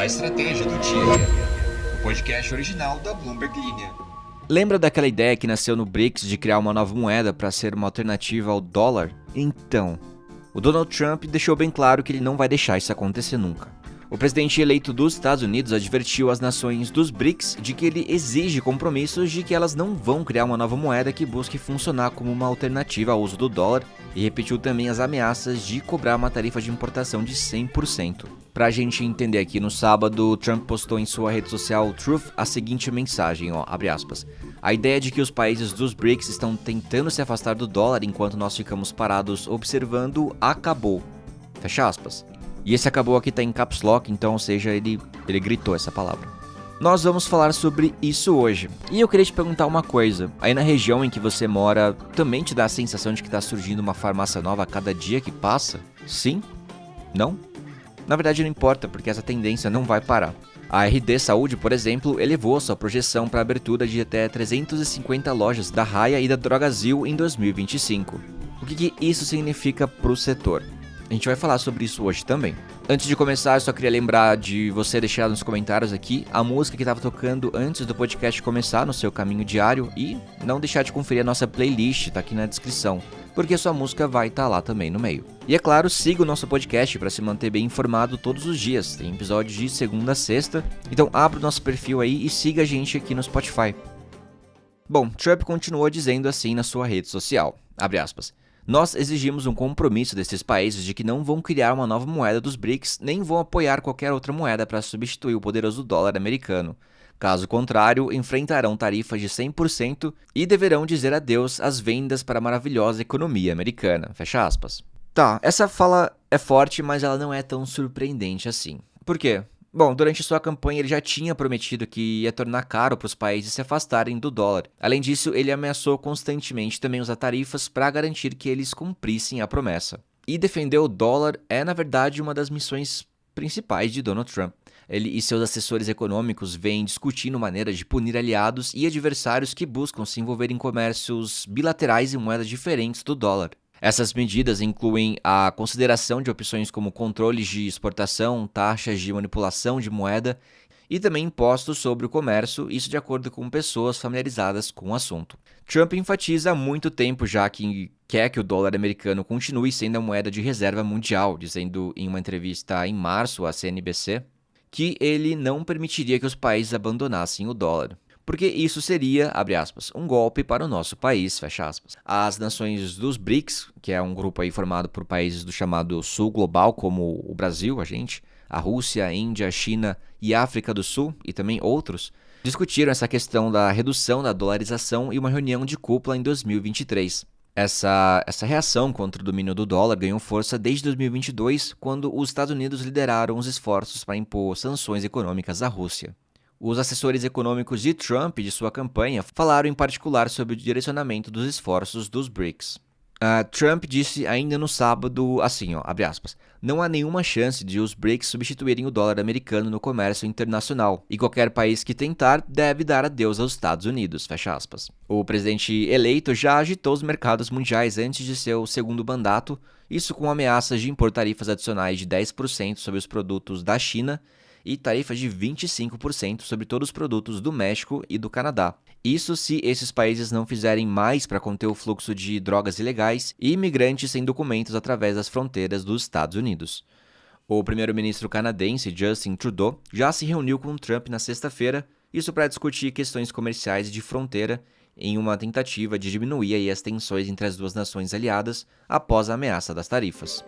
estratégia do dia, o podcast original da Bloomberg Linha. Lembra daquela ideia que nasceu no BRICS de criar uma nova moeda para ser uma alternativa ao dólar? Então, o Donald Trump deixou bem claro que ele não vai deixar isso acontecer nunca. O presidente eleito dos Estados Unidos advertiu as nações dos BRICS de que ele exige compromissos de que elas não vão criar uma nova moeda que busque funcionar como uma alternativa ao uso do dólar e repetiu também as ameaças de cobrar uma tarifa de importação de 100%. Pra gente entender aqui, no sábado, Trump postou em sua rede social Truth a seguinte mensagem, abre aspas. A ideia de que os países dos BRICS estão tentando se afastar do dólar enquanto nós ficamos parados observando acabou. Fecha aspas. E esse acabou aqui tá em caps lock, então, ou seja, ele gritou essa palavra. Nós vamos falar sobre isso hoje. E eu queria te perguntar uma coisa. Aí na região em que você mora, também te dá a sensação de que tá surgindo uma farmácia nova a cada dia que passa? Sim? Não? Na verdade não importa, porque essa tendência não vai parar. A RD Saúde, por exemplo, elevou sua projeção para a abertura de até 350 lojas da Raia e da Drogasil em 2025. O que isso significa para o setor? A gente vai falar sobre isso hoje também. Antes de começar, eu só queria lembrar de você deixar nos comentários aqui a música que estava tocando antes do podcast começar no seu caminho diário e não deixar de conferir a nossa playlist, tá aqui na descrição, porque a sua música vai estar lá também no meio. E é claro, siga o nosso podcast para se manter bem informado todos os dias, tem episódios de segunda a sexta, então abra o nosso perfil aí e siga a gente aqui no Spotify. Bom, Trump continuou dizendo assim na sua rede social, abre aspas. Nós exigimos um compromisso desses países de que não vão criar uma nova moeda dos BRICS, nem vão apoiar qualquer outra moeda para substituir o poderoso dólar americano. Caso contrário, enfrentarão tarifas de 100% e deverão dizer adeus às vendas para a maravilhosa economia americana. Fecha aspas. Tá, essa fala é forte, mas ela não é tão surpreendente assim. Por quê? Bom, durante sua campanha ele já tinha prometido que ia tornar caro para os países se afastarem do dólar. Além disso, ele ameaçou constantemente também usar tarifas para garantir que eles cumprissem a promessa. E defender o dólar é, na verdade, uma das missões principais de Donald Trump. Ele e seus assessores econômicos vêm discutindo maneiras de punir aliados e adversários que buscam se envolver em comércios bilaterais em moedas diferentes do dólar. Essas medidas incluem a consideração de opções como controles de exportação, taxas de manipulação de moeda e também impostos sobre o comércio, isso de acordo com pessoas familiarizadas com o assunto. Trump enfatiza há muito tempo já que quer que o dólar americano continue sendo a moeda de reserva mundial, dizendo em uma entrevista em março à CNBC que ele não permitiria que os países abandonassem o dólar. Porque isso seria, abre aspas, um golpe para o nosso país, fecha aspas. As nações dos BRICS, que é um grupo aí formado por países do chamado Sul Global, como o Brasil, a Rússia, a Índia, a China e a África do Sul, e também outros, discutiram essa questão da redução da dolarização em uma reunião de cúpula em 2023. Essa reação contra o domínio do dólar ganhou força desde 2022, quando os Estados Unidos lideraram os esforços para impor sanções econômicas à Rússia. Os assessores econômicos de Trump e de sua campanha falaram em particular sobre o direcionamento dos esforços dos BRICS. Trump disse ainda no sábado, assim, abre aspas, não há nenhuma chance de os BRICS substituírem o dólar americano no comércio internacional, e qualquer país que tentar deve dar adeus aos Estados Unidos, fecha aspas. O presidente eleito já agitou os mercados mundiais antes de seu segundo mandato, isso com ameaças de impor tarifas adicionais de 10% sobre os produtos da China, e tarifas de 25% sobre todos os produtos do México e do Canadá. Isso se esses países não fizerem mais para conter o fluxo de drogas ilegais e imigrantes sem documentos através das fronteiras dos Estados Unidos. O primeiro-ministro canadense Justin Trudeau já se reuniu com Trump na sexta-feira, isso para discutir questões comerciais e de fronteira em uma tentativa de diminuir aí as tensões entre as duas nações aliadas após a ameaça das tarifas.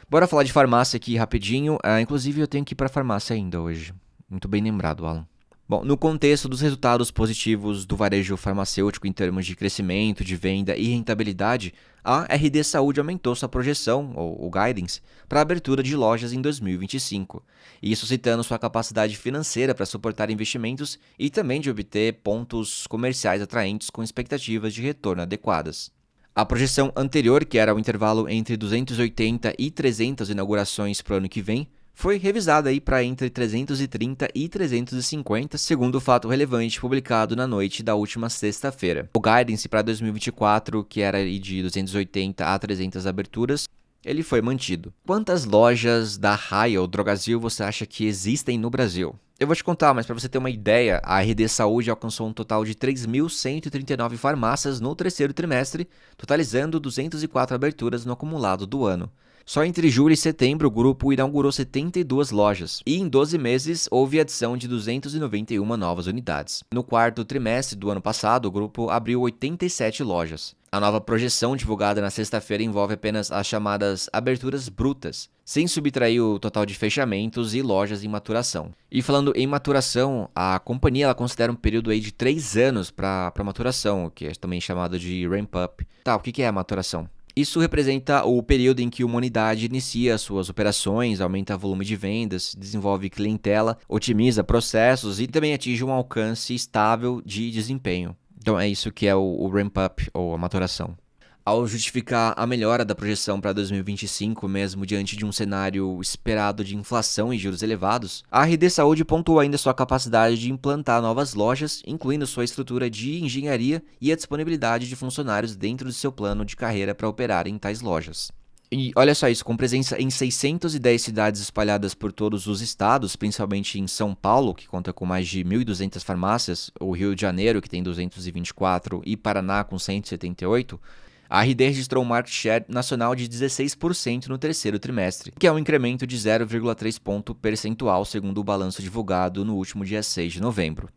Bora falar de farmácia aqui rapidinho, inclusive eu tenho que ir para a farmácia ainda hoje. Muito bem lembrado, Alan. Bom, no contexto dos resultados positivos do varejo farmacêutico em termos de crescimento, de venda e rentabilidade, a RD Saúde aumentou sua projeção, ou guidance, para a abertura de lojas em 2025, isso citando sua capacidade financeira para suportar investimentos e também de obter pontos comerciais atraentes com expectativas de retorno adequadas. A projeção anterior, que era o intervalo entre 280 e 300 inaugurações para o ano que vem, foi revisada aí para entre 330 e 350, segundo o fato relevante publicado na noite da última sexta-feira. O guidance para 2024, que era de 280 a 300 aberturas, ele foi mantido. Quantas lojas da Raia ou Drogasil você acha que existem no Brasil? Eu vou te contar, mas para você ter uma ideia, a RD Saúde alcançou um total de 3.139 farmácias no terceiro trimestre, totalizando 204 aberturas no acumulado do ano. Só entre julho e setembro, o grupo inaugurou 72 lojas, e em 12 meses houve adição de 291 novas unidades. No quarto trimestre do ano passado, o grupo abriu 87 lojas. A nova projeção divulgada na sexta-feira envolve apenas as chamadas aberturas brutas, sem subtrair o total de fechamentos e lojas em maturação. E falando em maturação, a companhia ela considera um período aí de 3 anos para maturação, que é também chamado de ramp-up. Tá, o que é a maturação? Isso representa o período em que uma unidade inicia suas operações, aumenta o volume de vendas, desenvolve clientela, otimiza processos e também atinge um alcance estável de desempenho. Então é isso que é o ramp-up ou a maturação. Ao justificar a melhora da projeção para 2025, mesmo diante de um cenário esperado de inflação e juros elevados, a RD Saúde pontuou ainda sua capacidade de implantar novas lojas, incluindo sua estrutura de engenharia e a disponibilidade de funcionários dentro do seu plano de carreira para operar em tais lojas. E olha só isso, com presença em 610 cidades espalhadas por todos os estados, principalmente em São Paulo, que conta com mais de 1.200 farmácias, o Rio de Janeiro, que tem 224, e Paraná, com 178, a RD registrou um market share nacional de 16% no terceiro trimestre, que é um incremento de 0,3 ponto percentual segundo o balanço divulgado no último dia 6 de novembro.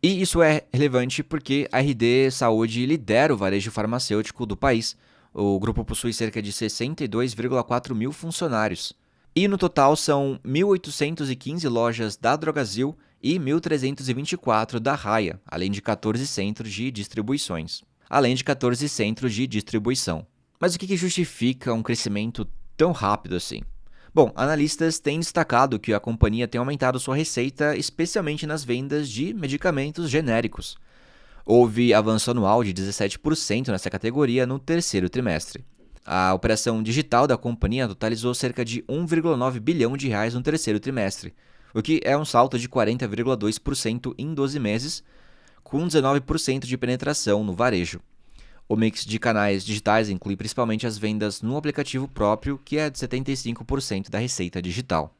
E isso é relevante porque a RD Saúde lidera o varejo farmacêutico do país. O grupo possui cerca de 62,4 mil funcionários. E no total são 1.815 lojas da Drogasil e 1.324 da Raia, além de 14 centros de distribuições. Mas o que justifica um crescimento tão rápido assim? Bom, analistas têm destacado que a companhia tem aumentado sua receita, especialmente nas vendas de medicamentos genéricos. Houve avanço anual de 17% nessa categoria no terceiro trimestre. A operação digital da companhia totalizou cerca de 1,9 bilhão de reais no terceiro trimestre, o que é um salto de 40,2% em 12 meses, com 19% de penetração no varejo. O mix de canais digitais inclui principalmente as vendas no aplicativo próprio, que é de 75% da receita digital.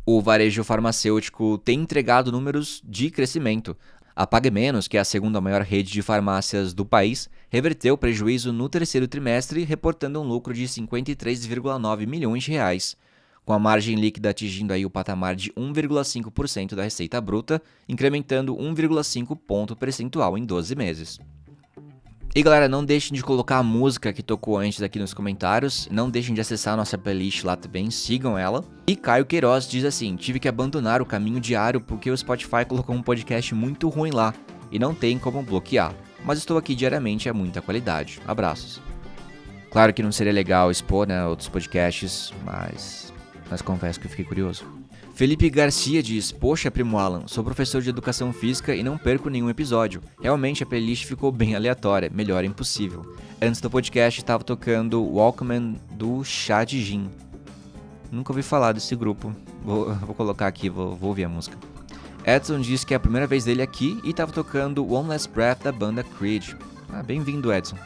O varejo farmacêutico tem entregado números de crescimento. A Pague Menos, que é a segunda maior rede de farmácias do país, reverteu prejuízo no terceiro trimestre, reportando um lucro de 53,9 milhões de reais, com a margem líquida atingindo aí o patamar de 1,5% da receita bruta, incrementando 1,5 ponto percentual em 12 meses. E galera, não deixem de colocar a música que tocou antes aqui nos comentários, não deixem de acessar a nossa playlist lá também, sigam ela. E Caio Queiroz diz assim: tive que abandonar o caminho diário porque o Spotify colocou um podcast muito ruim lá, e não tem como bloquear, mas estou aqui diariamente, é muita qualidade. Abraços. Claro que não seria legal expor, né, outros podcasts, mas confesso que eu fiquei curioso. Felipe Garcia diz: poxa, primo Alan, sou professor de educação física e não perco nenhum episódio. Realmente a playlist ficou bem aleatória, melhor impossível. Antes do podcast estava tocando Walkman do Chad Jin. Nunca ouvi falar desse grupo, vou colocar aqui, vou ouvir a música. Edson diz que é a primeira vez dele aqui e estava tocando One Last Breath da banda Creed. Bem-vindo, Edson.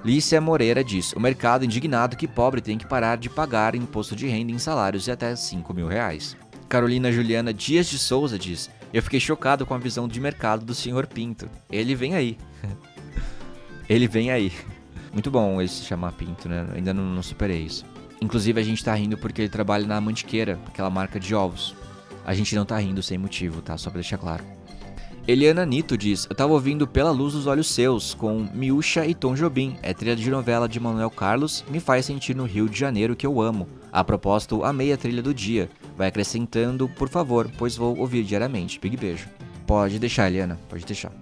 Lícia Moreira diz: o mercado indignado que pobre tem que parar de pagar imposto de renda em salários de até 5 mil reais. Carolina Juliana Dias de Souza diz: eu fiquei chocado com a visão de mercado do Sr. Pinto. Ele vem aí. Ele vem aí. Muito bom ele se chamar Pinto, né? Ainda não superei isso. Inclusive a gente tá rindo porque ele trabalha na Mantiqueira, aquela marca de ovos. A gente não tá rindo sem motivo, tá? Só pra deixar claro. Eliana Nito diz: eu tava ouvindo Pela Luz dos Olhos Seus, com Miúcha e Tom Jobim. É trilha de novela de Manuel Carlos, me faz sentir no Rio de Janeiro que eu amo. A propósito, amei a trilha do dia. Vai acrescentando, por favor, pois vou ouvir diariamente. Big beijo. Pode deixar, Eliana, pode deixar.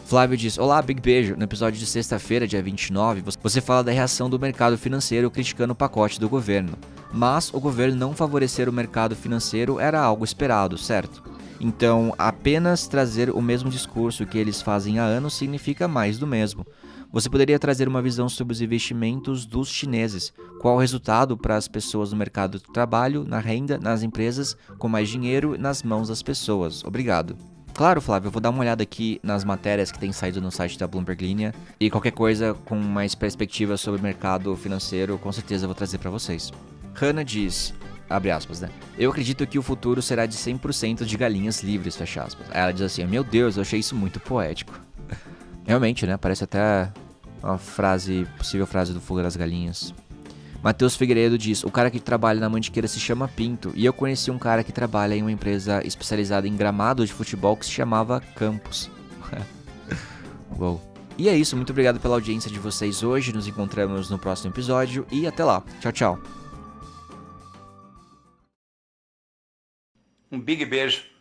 Flávio diz: olá, big beijo. No episódio de sexta-feira, dia 29, você fala da reação do mercado financeiro criticando o pacote do governo. Mas o governo não favorecer o mercado financeiro era algo esperado, certo? Então, apenas trazer o mesmo discurso que eles fazem há anos significa mais do mesmo. Você poderia trazer uma visão sobre os investimentos dos chineses. Qual o resultado para as pessoas no mercado de trabalho, na renda, nas empresas, com mais dinheiro nas mãos das pessoas? Obrigado. Claro, Flávio, eu vou dar uma olhada aqui nas matérias que tem saído no site da Bloomberg Linha e qualquer coisa com mais perspectiva sobre o mercado financeiro, com certeza eu vou trazer para vocês. Hannah diz, abre aspas, né? Eu acredito que o futuro será de 100% de galinhas livres, fecha aspas. Aí ela diz assim, meu Deus, eu achei isso muito poético. Realmente, né? Parece até uma possível frase do Fuga das Galinhas. Matheus Figueiredo diz, o cara que trabalha na Mantiqueira se chama Pinto, e eu conheci um cara que trabalha em uma empresa especializada em gramado de futebol que se chamava Campos. Uou. E é isso, muito obrigado pela audiência de vocês hoje, nos encontramos no próximo episódio e até lá. Tchau, tchau. Um big beijo.